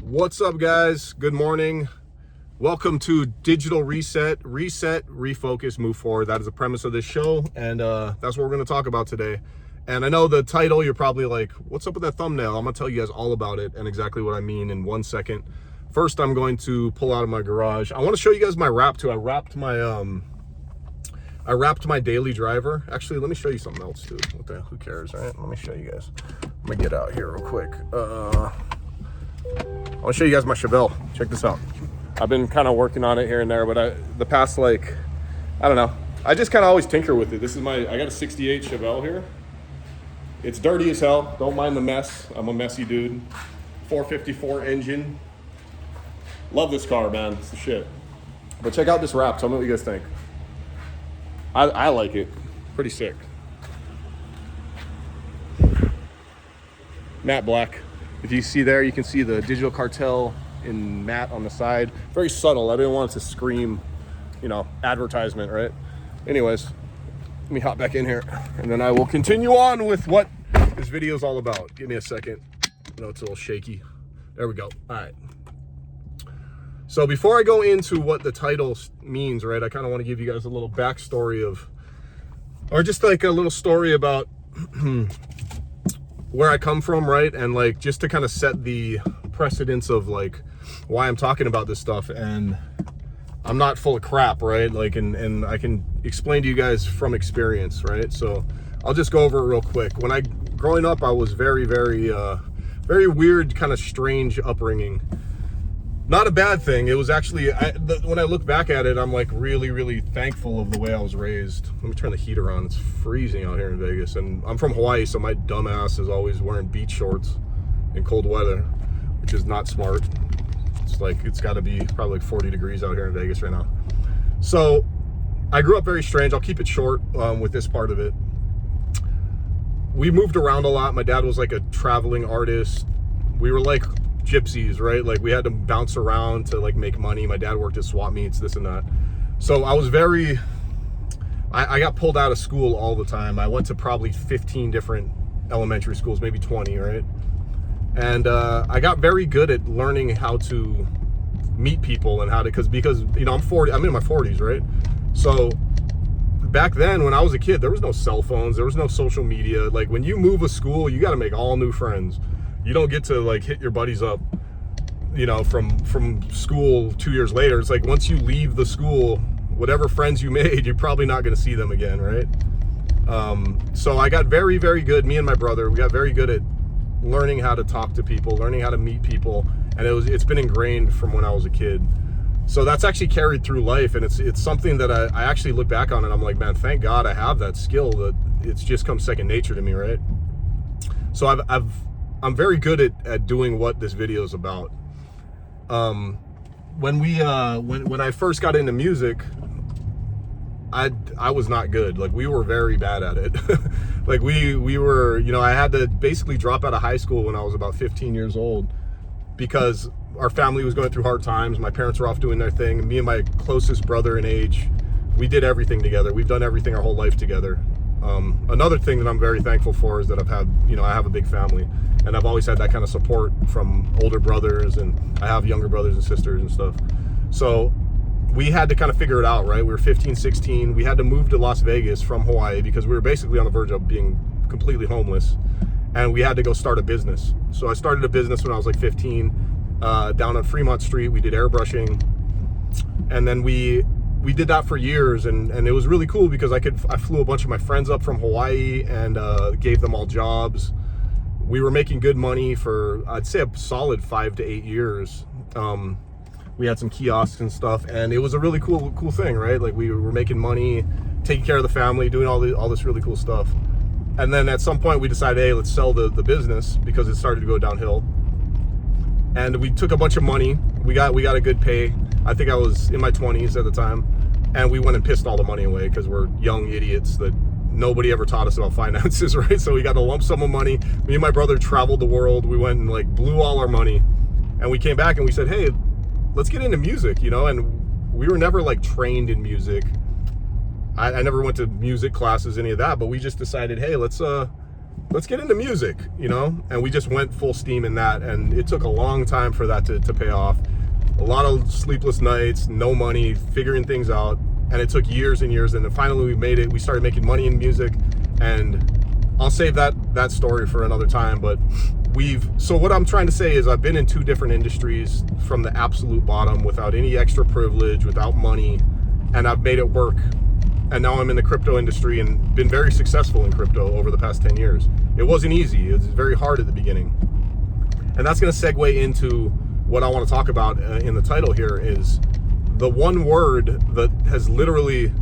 What's up, guys? Good morning. Welcome to Digital Reset, refocus, move forward. That is the premise of this show, and that's what we're going to talk about today. And I know the title, you're probably like, what's up with that thumbnail? I'm going to tell you guys all about it and exactly what I mean in 1 second. First, I'm going to pull out of my garage. I want to show you guys my wrap too. I wrapped my daily driver. Actually, let me show you something else too. What the hell, who cares, right? Let me show you guys. I'm gonna get out here real quick. I want to show you guys my Chevelle. Check this out. I've been kind of working on it here and there, but the past, I don't know. I just kind of always tinker with it. This is I got a 68 Chevelle here. It's dirty as hell. Don't mind the mess. I'm a messy dude. 454 engine. Love this car, man. It's the shit. But check out this wrap. Tell me what you guys think. I like it. Pretty sick. Matte black. If you see there, you can see the Digital Cartel in matte on the side. Very subtle. I didn't want it to scream, advertisement, right? Anyways, let me hop back in here, and then I will continue on with what this video is all about. Give me a second. I know it's a little shaky. There we go. All right. So before I go into what the title means, right, I kind of want to give you guys a little backstory or just like a little story about where I come from, right? And just to kind of set the precedence of why I'm talking about this stuff. And I'm not full of crap, right? And I can explain to you guys from experience, right? So I'll just go over it real quick. Growing up, I was very, very, very weird, kind of strange upbringing. Not a bad thing. It was actually, when I look back at it, I'm really, really thankful of the way I was raised. Let me turn the heater on. It's freezing out here in Vegas. And I'm from Hawaii, so my dumb ass is always wearing beach shorts in cold weather, which is not smart. It's got to be probably 40 degrees out here in Vegas right now. So I grew up very strange. I'll keep it short with this part of it. We moved around a lot. My dad was like a traveling artist. We were like gypsies, right? We had to bounce around to make money. My dad worked at swap meets, this and that. So I was I got pulled out of school all the time. I went to probably 15 different elementary schools, maybe 20, right? And I got very good at learning how to meet people and because I'm 40, I'm in my 40s, right? So back then when I was a kid, there was no cell phones, there was no social media. When you move a school, you got to make all new friends. You don't get to hit your buddies up, from school 2 years later. It's once you leave the school, whatever friends you made, you're probably not going to see them again, right? So I got very, very good. Me and my brother, we got very good at learning how to talk to people, learning how to meet people, and it's been ingrained from when I was a kid. So that's actually carried through life, and it's something that I actually look back on, and I'm like, man, thank God I have that skill. That it's just come second nature to me, right? So I'm very good at doing what this video is about. When I first got into music, I was not good. We were very bad at it. we were, I had to basically drop out of high school when I was about 15 years old because our family was going through hard times. My parents were off doing their thing. Me and my closest brother in age, we did everything together. We've done everything our whole life together. Another thing that I'm very thankful for is that I have a big family, and I've always had that kind of support from older brothers, and I have younger brothers and sisters and stuff. So we had to kind of figure it out, right? We were 15, 16. We had to move to Las Vegas from Hawaii because we were basically on the verge of being completely homeless, and we had to go start a business. So I started a business when I was 15, down on Fremont Street. We did airbrushing, and then we did that for years, and it was really cool because I flew a bunch of my friends up from Hawaii and gave them all jobs. We were making good money for, I'd say, a solid 5 to 8 years. We had some kiosks and stuff, and it was a really cool thing, right? We were making money, taking care of the family, doing all this really cool stuff. And then at some point we decided, hey, let's sell the business because it started to go downhill. And we took a bunch of money. We got a good pay. I think I was in my 20s at the time, and we went and pissed all the money away because we're young idiots that nobody ever taught us about finances, right? So we got a lump sum of money. Me and my brother traveled the world. We went and blew all our money, and we came back and we said, hey, let's get into music, and we were never trained in music. I never went to music classes, any of that, but we just decided, hey, let's let's get into music, you know? And we just went full steam in that, and it took a long time for that to pay off. A lot of sleepless nights, no money, figuring things out, and it took years and years, and then finally we made it. We started making money in music, and I'll save that story for another time. But so what I'm trying to say is I've been in 2 different industries from the absolute bottom without any extra privilege, without money, and I've made it work. And now I'm in the crypto industry and been very successful in crypto over the past 10 years. It wasn't easy. It was very hard at the beginning. And that's going to segue into what I want to talk about in the title here is the one word that has literally,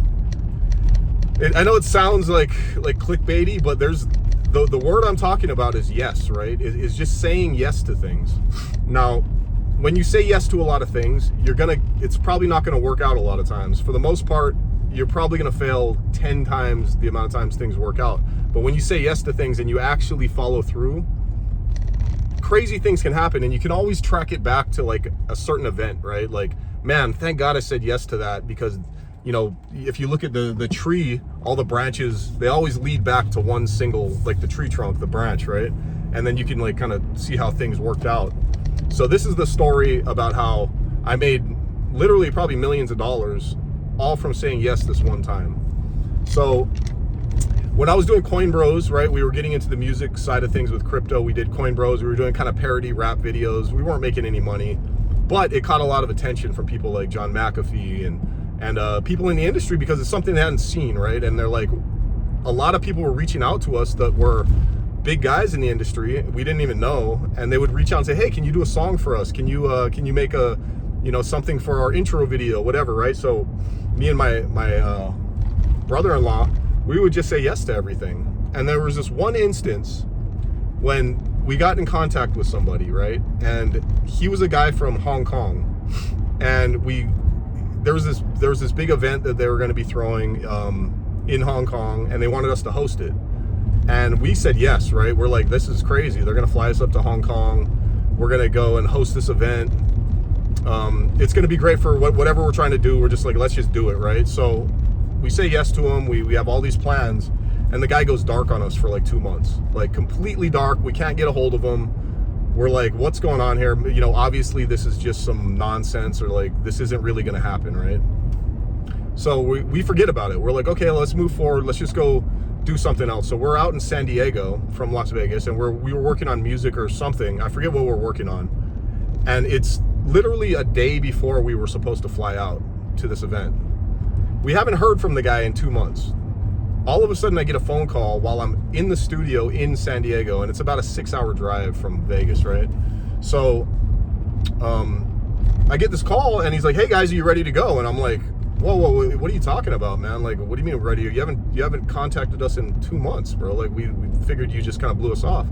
I know it sounds like clickbaity, but there's the word I'm talking about is yes, right? Is just saying yes to things. Now, when you say yes to a lot of things, it's probably not going to work out a lot of times. For the most part, you're probably going to fail 10 times the amount of times things work out. But when you say yes to things and you actually follow through, crazy things can happen, and you can always track it back to like a certain event, right? Like, man, thank God I said yes to that, because, you know, if you look at the tree, all the branches, they always lead back to one single, like the tree trunk, the branch, right? And then you can like kind of see how things worked out. So this is the story about how I made literally probably millions of dollars all from saying yes this one time. So when I was doing Coin Bros, right, we were getting into the music side of things with crypto. We did Coin Bros. We were doing kind of parody rap videos. We weren't making any money, but it caught a lot of attention from people like John McAfee and people in the industry, because it's something they hadn't seen, right? And they're like, a lot of people were reaching out to us that were big guys in the industry we didn't even know, and they would reach out and say, hey, can you do a song for us? Can you make a, you know, something for our intro video, whatever, right? So me and my brother-in-law, we would just say yes to everything. And there was this one instance when we got in contact with somebody, right? And he was a guy from Hong Kong, and there was this big event that they were going to be throwing in Hong Kong, and they wanted us to host it. And we said yes, right? We're like, this is crazy. They're going to fly us up to Hong Kong. We're going to go and host this event. It's going to be great for whatever we're trying to do. We're just like, let's just do it, right? So we say yes to him. We have all these plans, and the guy goes dark on us for like 2 months, like completely dark. We can't get a hold of him. We're like, what's going on here? You know, obviously this is just some nonsense, or like, this isn't really going to happen, right? So we forget about it. We're like, okay, let's move forward. Let's just go do something else. So we're out in San Diego from Las Vegas, and we were working on music or something. I forget what we're working on. And it's literally a day before we were supposed to fly out to this event. We haven't heard from the guy in 2 months. All of a sudden I get a phone call while I'm in the studio in San Diego, and it's about a 6-hour drive from Vegas, right? So I get this call, and he's like, hey guys, are you ready to go? And I'm like, whoa, what are you talking about, man? Like, what do you mean ready? You haven't contacted us in 2 months, bro. Like, we figured you just kind of blew us off.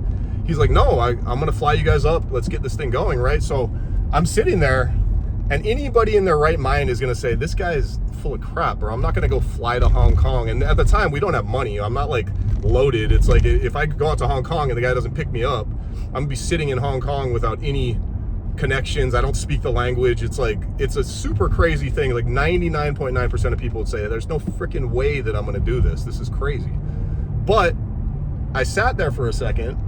He's like, no, I'm gonna fly you guys up. Let's get this thing going, right? So I'm sitting there, and anybody in their right mind is gonna say, this guy is full of crap, or I'm not gonna go fly to Hong Kong. And at the time, we don't have money. I'm not like loaded. It's like, if I go out to Hong Kong and the guy doesn't pick me up, I'm gonna be sitting in Hong Kong without any connections. I don't speak the language. It's like, it's a super crazy thing. Like 99.9% of people would say, there's no freaking way that I'm gonna do this. This is crazy. But I sat there for a second,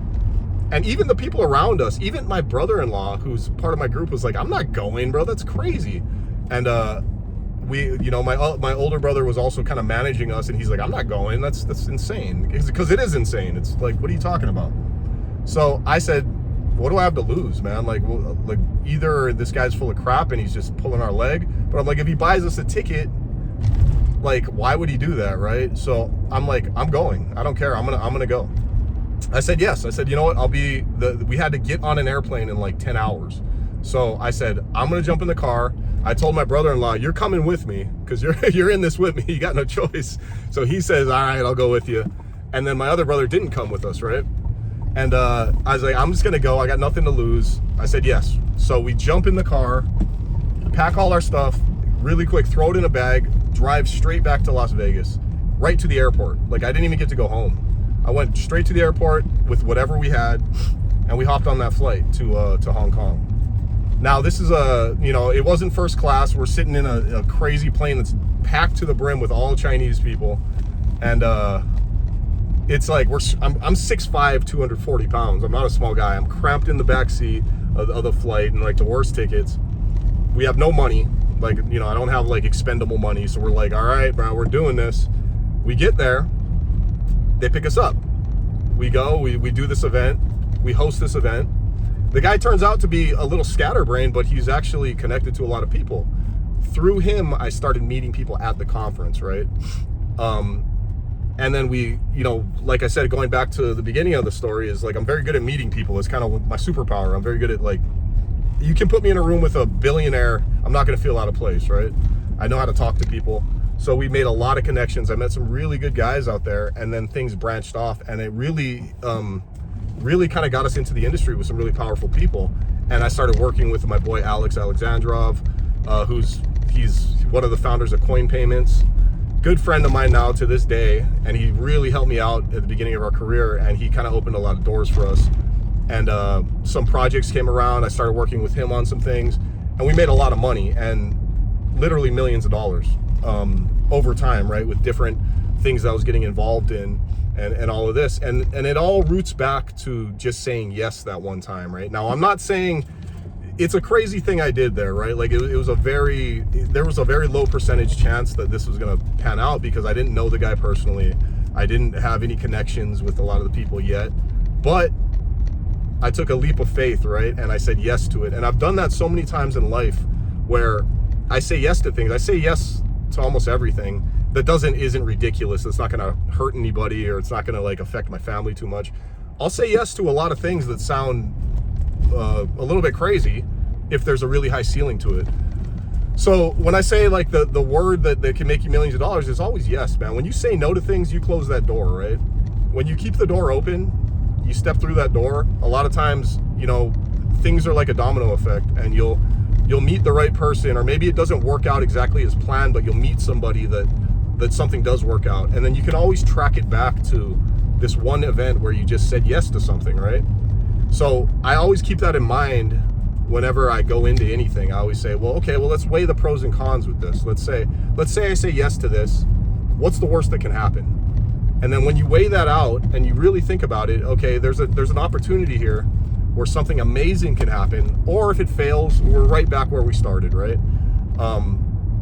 and even the people around us, even my brother-in-law, who's part of my group, was like, I'm not going, bro. That's crazy. And my older brother was also kind of managing us, and he's like, I'm not going. That's insane. Because it is insane. It's like, what are you talking about? So I said, what do I have to lose, man? Like either this guy's full of crap and he's just pulling our leg, but I'm like, if he buys us a ticket, like, why would he do that, right? So I'm like, I'm going. I don't care. I'm gonna go. I said yes. I said, you know what? We had to get on an airplane in like 10 hours. So I said, I'm gonna jump in the car. I told my brother-in-law, you're coming with me, because you're in this with me. You got no choice. So he says, all right, I'll go with you. And then my other brother didn't come with us, right? And I was like, I'm just gonna go. I got nothing to lose. I said yes. So we jump in the car, pack all our stuff really quick, throw it in a bag, drive straight back to Las Vegas, right to the airport. Like, I didn't even get to go home. I went straight to the airport with whatever we had, and we hopped on that flight to Hong Kong. Now, this is it wasn't first class. We're sitting in a crazy plane that's packed to the brim with all Chinese people. And it's like I'm 6'5", 240 pounds. I'm not a small guy. I'm cramped in the back seat of the flight, and like the worst tickets. We have no money. Like, you know, I don't have like expendable money. So we're like, all right, bro, we're doing this. We get there. They pick us up. We go, we do this event. We host this event. The guy turns out to be a little scatterbrained, but he's actually connected to a lot of people. Through him, I started meeting people at the conference, right? And then we, you know, like I said, going back to the beginning of the story, is like I'm very good at meeting people. It's kind of my superpower. I'm very good at, like, you can put me in a room with a billionaire, I'm not going to feel out of place, right? I know how to talk to people. So we made a lot of connections. I met some really good guys out there, and then things branched off, and it really kind of got us into the industry with some really powerful people. And I started working with my boy Alex Alexandrov, he's one of the founders of Coin Payments. Good friend of mine now to this day, and he really helped me out at the beginning of our career, and he kind of opened a lot of doors for us. And some projects came around. I started working with him on some things, and we made a lot of money, and literally millions of dollars over time, right? With different things that I was getting involved in, and all of this. And it all roots back to just saying yes that one time, right? Now, I'm not saying it's a crazy thing I did there, right? Like there was a very low percentage chance that this was gonna pan out, because I didn't know the guy personally. I didn't have any connections with a lot of the people yet, but I took a leap of faith, right? And I said yes to it. And I've done that so many times in life, where I say yes to things. I say yes to almost everything that isn't ridiculous. It's not gonna hurt anybody, or it's not gonna like affect my family too much. I'll say yes to a lot of things that sound a little bit crazy if there's a really high ceiling to it. So when I say like the word that can make you millions of dollars, is always yes, man. When you say no to things, you close that door, right? When you keep the door open, you step through that door. A lot of times, you know, things are like a domino effect, and you'll meet the right person, or maybe it doesn't work out exactly as planned, but you'll meet somebody that something does work out. And then you can always track it back to this one event where you just said yes to something, right? So I always keep that in mind whenever I go into anything. I always say, well, okay, well, let's weigh the pros and cons with this. Let's say I say yes to this. What's the worst that can happen? And then when you weigh that out and you really think about it, okay, there's an opportunity here where something amazing can happen, or if it fails, we're right back where we started, right?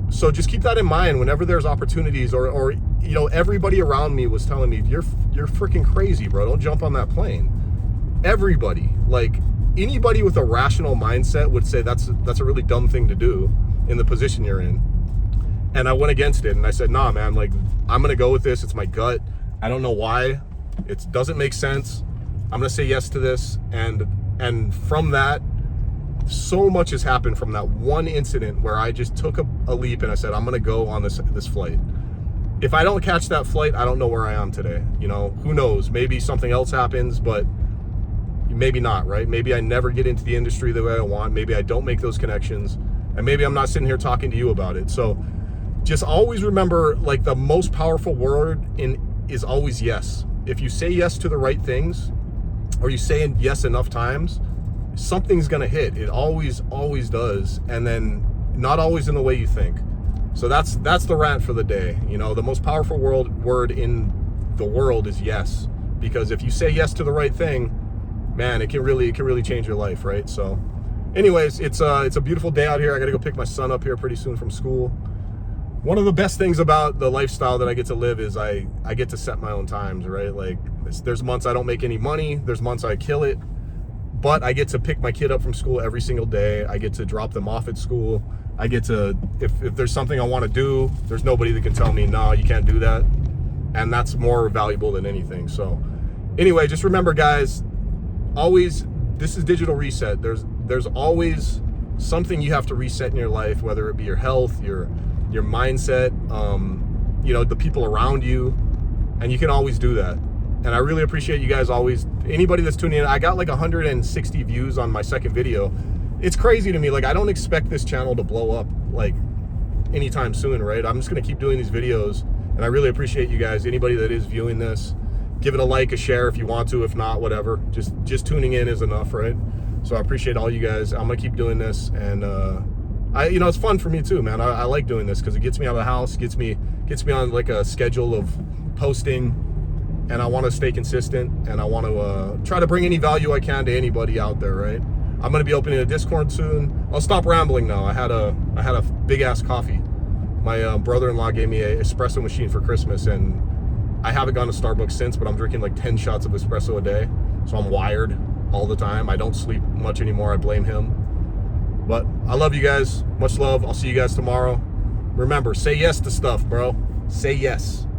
So just keep that in mind whenever there's opportunities, or you know, everybody around me was telling me, you're freaking crazy, bro. Don't jump on that plane. Everybody, like anybody with a rational mindset would say that's a really dumb thing to do in the position you're in. And I went against it, and I said, nah, man, like I'm gonna go with this. It's my gut. I don't know why. It doesn't make sense. I'm gonna say yes to this. And from that, so much has happened from that one incident where I just took a leap and I said, I'm gonna go on this flight. If I don't catch that flight, I don't know where I am today. You know, who knows? Maybe something else happens, but maybe not, right? Maybe I never get into the industry the way I want. Maybe I don't make those connections, and maybe I'm not sitting here talking to you about it. So just always remember, like, the most powerful word is always yes. If you say yes to the right things, or you say yes enough times, something's gonna hit. It always does. And then not always in the way you think. So that's the rant for the day. You know, the most powerful word in the world is yes. Because if you say yes to the right thing, man, it can really change your life, right? So anyways, it's a beautiful day out here. I gotta go pick my son up here pretty soon from school. One of the best things about the lifestyle that I get to live is I get to set my own times, right? Like there's months I don't make any money. There's months I kill it. But I get to pick my kid up from school every single day. I get to drop them off at school. I get to, if there's something I want to do, there's nobody that can tell me, no, you can't do that. And that's more valuable than anything. So anyway, just remember, guys, always, this is Digital Reset. There's always something you have to reset in your life, whether it be your health, your mindset, you know, the people around you, and you can always do that. And I really appreciate you guys always, anybody that's tuning in. I got like 160 views on my second video. It's crazy to me. Like, I don't expect this channel to blow up like anytime soon, right? I'm just gonna keep doing these videos, and I really appreciate you guys. Anybody that is viewing this, give it a like, a share if you want to. If not, whatever. Just tuning in is enough, right? So I appreciate all you guys. I'm gonna keep doing this, and you know, it's fun for me too, man. I like doing this because it gets me out of the house, gets me on like a schedule of posting. and I want to stay consistent, and I want to try to bring any value I can to anybody out there, right? I'm going to be opening a Discord soon. I'll stop rambling now. I had a big ass coffee. My brother-in-law gave me an espresso machine for Christmas, and I haven't gone to Starbucks since, but I'm drinking like 10 shots of espresso a day. So I'm wired all the time. I don't sleep much anymore. I blame him. But I love you guys. Much love. I'll see you guys tomorrow. Remember, say yes to stuff, bro. Say yes.